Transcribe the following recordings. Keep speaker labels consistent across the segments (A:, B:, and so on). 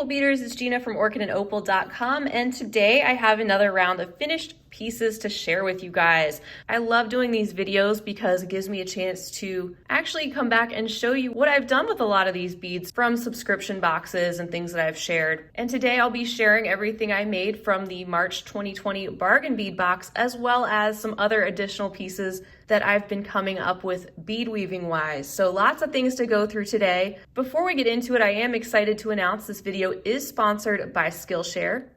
A: Opal Beaters, it's Gina from orchidandopal.com, and today I have another round of finished pieces to share with you guys. I love doing these videos because it gives me a chance to actually come back and show you what I've done with a lot of these beads from subscription boxes and things that I've shared. And today I'll be sharing everything I made from the March 2020 bargain bead box, as well as some other additional pieces that I've been coming up with bead weaving wise. So lots of things to go through today. Before we get into it, I am excited to announce this video is sponsored by Skillshare.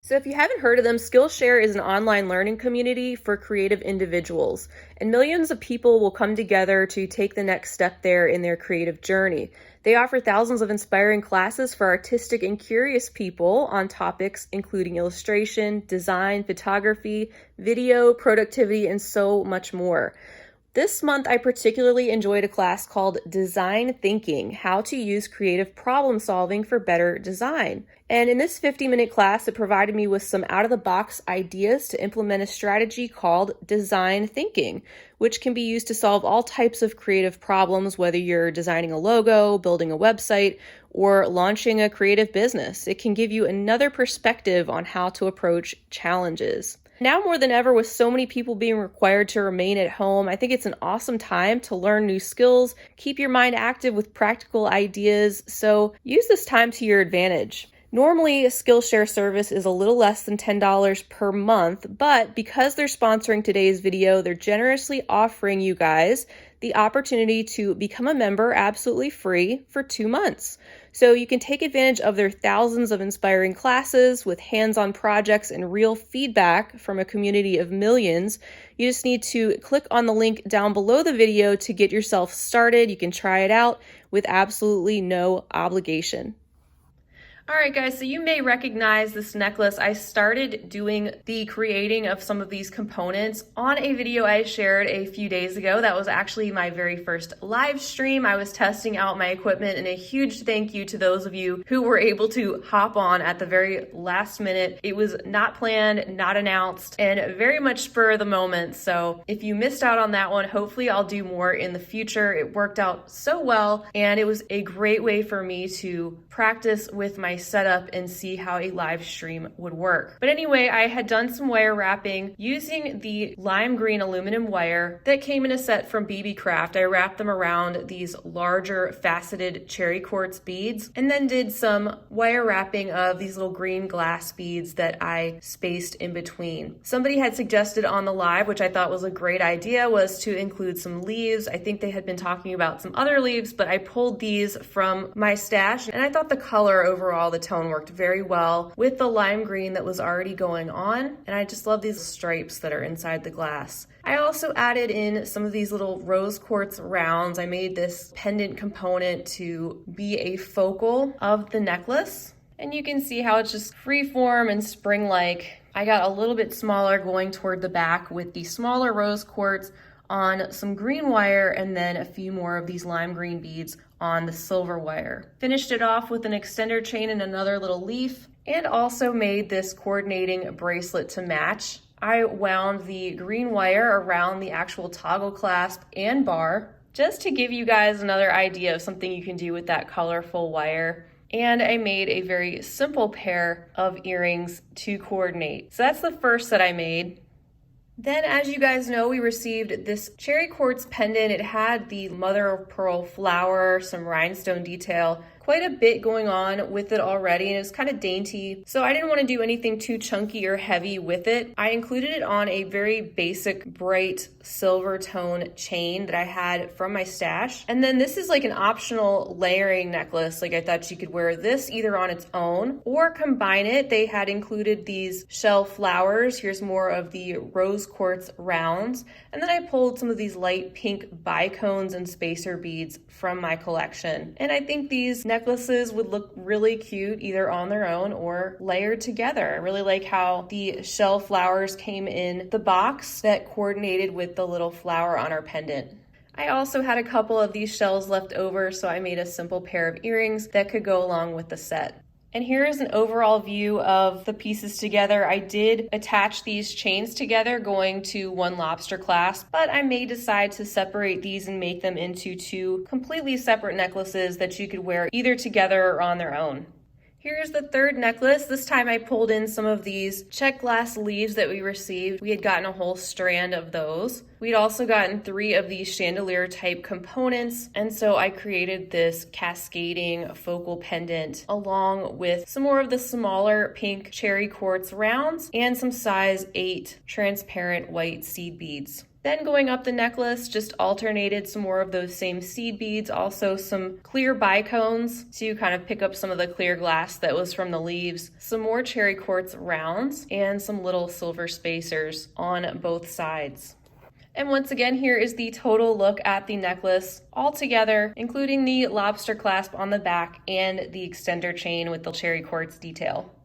A: So if you haven't heard of them, Skillshare is an online learning community for creative individuals, and millions of people will come together to take the next step there in their creative journey. They offer thousands of inspiring classes for artistic and curious people on topics including illustration, design, photography, video, productivity, and so much more. This month, I particularly enjoyed a class called Design Thinking, How to Use Creative Problem Solving for Better Design. And in this 50-minute class, it provided me with some out-of-the-box ideas to implement a strategy called Design Thinking, which can be used to solve all types of creative problems, whether you're designing a logo, building a website, or launching a creative business. It can give you another perspective on how to approach challenges. Now more than ever, with so many people being required to remain at home, I think it's an awesome time to learn new skills, keep your mind active with practical ideas, so use this time to your advantage. Normally, a Skillshare service is a little less than $10 per month, but because they're sponsoring today's video, they're generously offering you guys the opportunity to become a member absolutely free for 2 months. So you can take advantage of their thousands of inspiring classes with hands-on projects and real feedback from a community of millions. You just need to click on the link down below the video to get yourself started. You can try it out with absolutely no obligation. All right, guys, so you may recognize this necklace. I started doing the creating of some of these components on a video I shared a few days ago. That was actually my very first live stream. I was testing out my equipment, and a huge thank you to those of you who were able to hop on at the very last minute. It was not planned, not announced, and very much spur of the moment. So if you missed out on that one, hopefully I'll do more in the future. It worked out so well, and it was a great way for me to practice with my setup and see how a live stream would work. But anyway, I had done some wire wrapping using the lime green aluminum wire that came in a set from BB Craft. I wrapped them around these larger faceted cherry quartz beads, and then did some wire wrapping of these little green glass beads that I spaced in between. Somebody had suggested on the live, which I thought was a great idea, was to include some leaves. I think they had been talking about some other leaves, but I pulled these from my stash, and I thought the color overall, the tone worked very well with the lime green that was already going on, and I just love these stripes that are inside the glass. I also added in some of these little rose quartz rounds. I made this pendant component to be a focal of the necklace, and you can see how it's just freeform and spring-like. I got a little bit smaller going toward the back with the smaller rose quartz on some green wire, and then a few more of these lime green beads on the silver wire. Finished it off with an extender chain and another little leaf, and also made this coordinating bracelet to match. I wound the green wire around the actual toggle clasp and bar, just to give you guys another idea of something you can do with that colorful wire. And I made a very simple pair of earrings to coordinate. So that's the first that I made. Then, as you guys know, we received this cherry quartz pendant. It had the mother of pearl flower, some rhinestone detail, quite a bit going on with it already, and it was kind of dainty. So I didn't want to do anything too chunky or heavy with it. I included it on a very basic bright silver tone chain that I had from my stash. And then this is like an optional layering necklace. Like, I thought you could wear this either on its own or combine it. They had included these shell flowers. Here's more of the rose quartz rounds. And then I pulled some of these light pink bicones and spacer beads from my collection. And I think these necklaces would look really cute either on their own or layered together. I really like how the shell flowers came in the box that coordinated with the little flower on our pendant. I also had a couple of these shells left over, so I made a simple pair of earrings that could go along with the set. And here is an overall view of the pieces together. I did attach these chains together going to one lobster clasp, but I may decide to separate these and make them into two completely separate necklaces that you could wear either together or on their own. Here's the third necklace. This time I pulled in some of these check glass leaves that we received. We had gotten a whole strand of those. We'd also gotten 3 of these chandelier type components, and so I created this cascading focal pendant along with some more of the smaller pink cherry quartz rounds and some size 8 transparent white seed beads. Then going up the necklace, just alternated some more of those same seed beads, also some clear bicones to kind of pick up some of the clear glass that was from the leaves, some more cherry quartz rounds, and some little silver spacers on both sides. And once again, here is the total look at the necklace all together, including the lobster clasp on the back and the extender chain with the cherry quartz detail.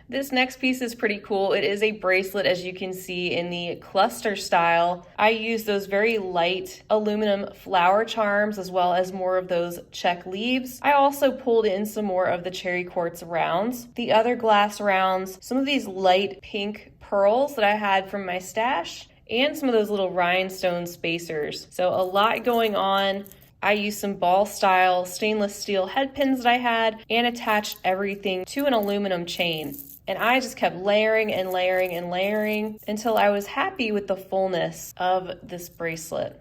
A: This next piece is pretty cool. It is a bracelet, as you can see, in the cluster style. I use those very light aluminum flower charms as well as more of those check leaves. I also pulled in some more of the cherry quartz rounds, the other glass rounds, some of these light pink pearls that I had from my stash, and some of those little rhinestone spacers. So a lot going on. I used some ball style stainless steel head pins that I had and attached everything to an aluminum chain. And I just kept layering and layering and layering until I was happy with the fullness of this bracelet.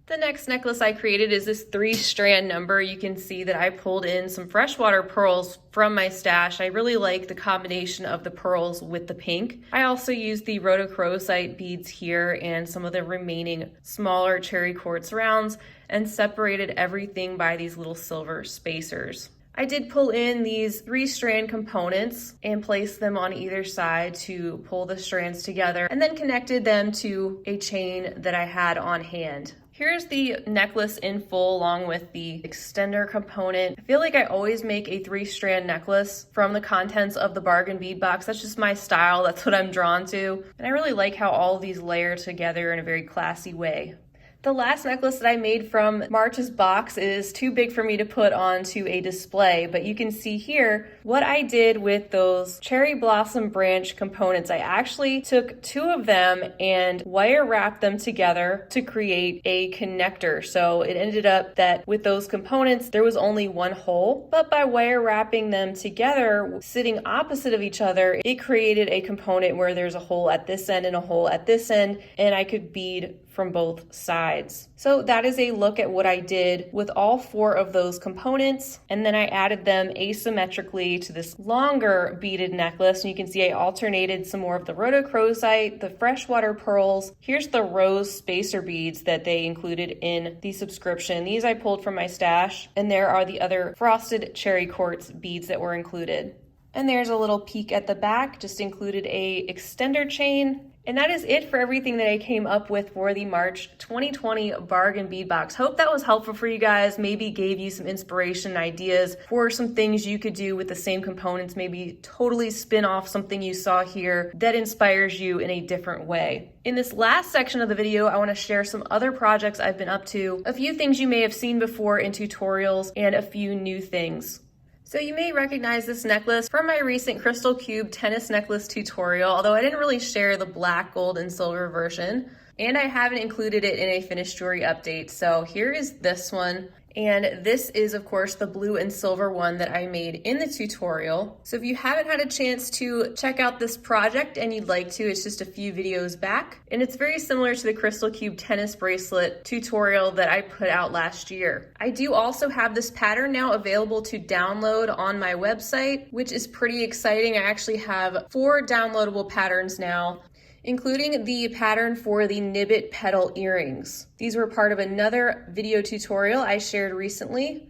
A: The next necklace I created is this 3-strand number. You can see that I pulled in some freshwater pearls from my stash. I really like the combination of the pearls with the pink. I also used the rhodochrosite beads here and some of the remaining smaller cherry quartz rounds and separated everything by these little silver spacers. I did pull in these 3-strand components and place them on either side to pull the strands together and then connected them to a chain that I had on hand. Here's the necklace in full along with the extender component. I feel like I always make a 3-strand necklace from the contents of the bargain bead box. That's just my style. That's what I'm drawn to. And I really like how all of these layer together in a very classy way. The last necklace that I made from March's box is too big for me to put onto a display, but you can see here what I did with those cherry blossom branch components. I actually took 2 of them and wire wrapped them together to create a connector. So it ended up that with those components, there was only 1 hole, but by wire wrapping them together, sitting opposite of each other, it created a component where there's a hole at this end and a hole at this end, and I could bead from both sides. So that is a look at what I did with all 4 of those components, and then I added them asymmetrically to this longer beaded necklace. And you can see I alternated some more of the rhodochrosite, the freshwater pearls. Here's the rose spacer beads that they included in the subscription. These I pulled from my stash, and there are the other frosted cherry quartz beads that were included. And there's a little peek at the back, just included a extender chain. And that is it for everything that I came up with for the March 2020 bargain bead box. Hope that was helpful for you guys, maybe gave you some inspiration and ideas for some things you could do with the same components, maybe totally spin off something you saw here that inspires you in a different way. In this last section of the video, I want to share some other projects I've been up to, a few things you may have seen before in tutorials, and a few new things. So you may recognize this necklace from my recent crystal cube tennis necklace tutorial, although I didn't really share the black, gold, and silver version, and I haven't included it in a finished jewelry update. So here is this one. And this is, of course, the blue and silver one that I made in the tutorial. So if you haven't had a chance to check out this project and you'd like to, it's just a few videos back. And it's very similar to the Crystal Cube tennis bracelet tutorial that I put out last year. I do also have this pattern now available to download on my website, which is pretty exciting. I actually have 4 downloadable patterns now, including the pattern for the nibbit petal earrings. These were part of another video tutorial I shared recently.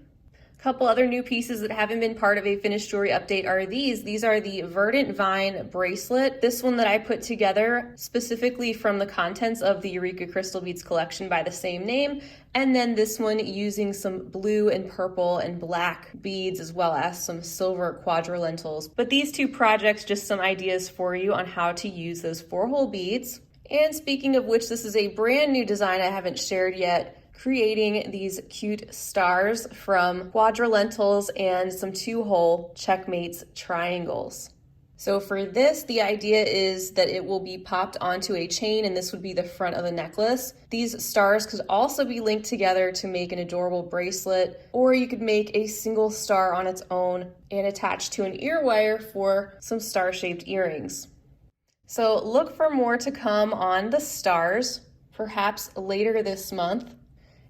A: A couple other new pieces that haven't been part of a finished jewelry update are these. These are the Verdant Vine bracelet. This one that I put together specifically from the contents of the Eureka Crystal Beads collection by the same name. And then this one using some blue and purple and black beads as well as some silver quadrilentals. But these 2 projects, just some ideas for you on how to use those 4-hole beads. And speaking of which, this is a brand new design I haven't shared yet, creating these cute stars from quadrilentals and some 2-hole checkmates triangles. So for this, the idea is that it will be popped onto a chain, and this would be the front of the necklace. These stars could also be linked together to make an adorable bracelet, or you could make a single star on its own and attach to an ear wire for some star-shaped earrings. So look for more to come on the stars, perhaps later this month.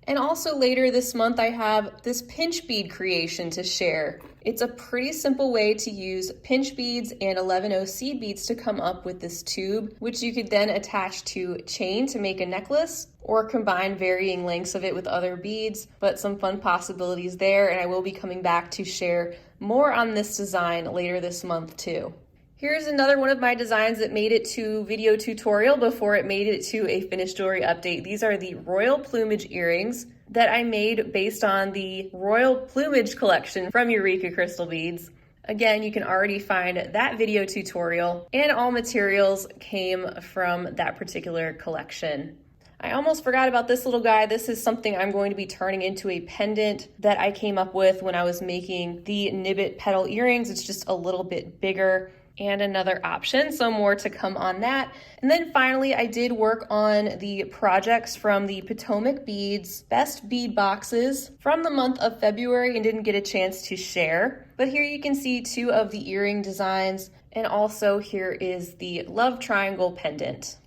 A: And also later this month, I have this pinch bead creation to share. It's a pretty simple way to use pinch beads and 11O seed beads to come up with this tube, which you could then attach to chain to make a necklace, or combine varying lengths of it with other beads, but some fun possibilities there. And I will be coming back to share more on this design later this month too. Here's another one of my designs that made it to video tutorial before it made it to a finished jewelry update. These are the royal plumage earrings that I made based on the royal plumage collection from Eureka Crystal Beads. Again, you can already find that video tutorial, and all materials came from that particular collection. I almost forgot about this little guy. This is something I'm going to be turning into a pendant that I came up with when I was making the nibbit petal earrings. It's just a little bit bigger and another option, so more to come on that. And then finally, I did work on the projects from the Potomac Beads Best Bead Boxes from the month of February and didn't get a chance to share. But here you can see two of the earring designs, and also here is the love triangle pendant.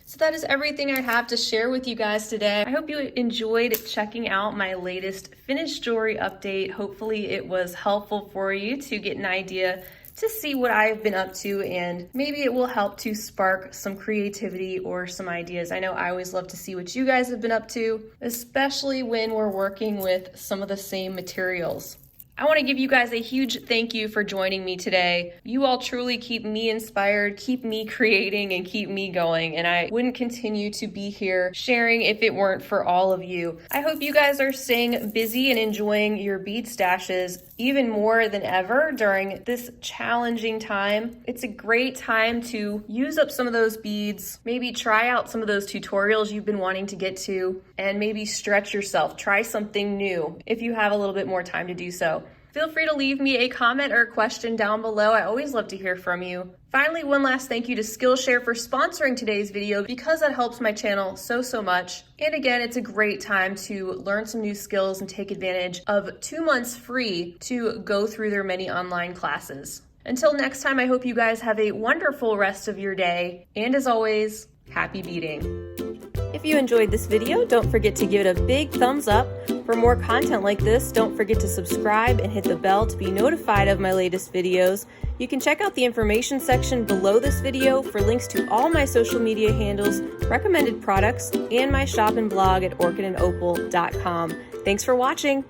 A: So that is everything I have to share with you guys today. I hope you enjoyed checking out my latest finished jewelry update. Hopefully it was helpful for you to get an idea to see what I've been up to, and maybe it will help to spark some creativity or some ideas. I know I always love to see what you guys have been up to, especially when we're working with some of the same materials. I want to give you guys a huge thank you for joining me today. You all truly keep me inspired, keep me creating, and keep me going, and I wouldn't continue to be here sharing if it weren't for all of you. I hope you guys are staying busy and enjoying your bead stashes even more than ever during this challenging time. It's a great time to use up some of those beads, maybe try out some of those tutorials you've been wanting to get to, and maybe stretch yourself. Try something new if you have a little bit more time to do so. Feel free to leave me a comment or a question down below. I always love to hear from you. Finally, one last thank you to Skillshare for sponsoring today's video, because that helps my channel so much. And again, it's a great time to learn some new skills and take advantage of 2 months free to go through their many online classes. Until next time, I hope you guys have a wonderful rest of your day. And as always, happy beading. If you enjoyed this video, don't forget to give it a big thumbs up. For more content like this, don't forget to subscribe and hit the bell to be notified of my latest videos. You can check out the information section below this video for links to all my social media handles, recommended products, and my shop and blog at orchidandopal.com. Thanks for watching.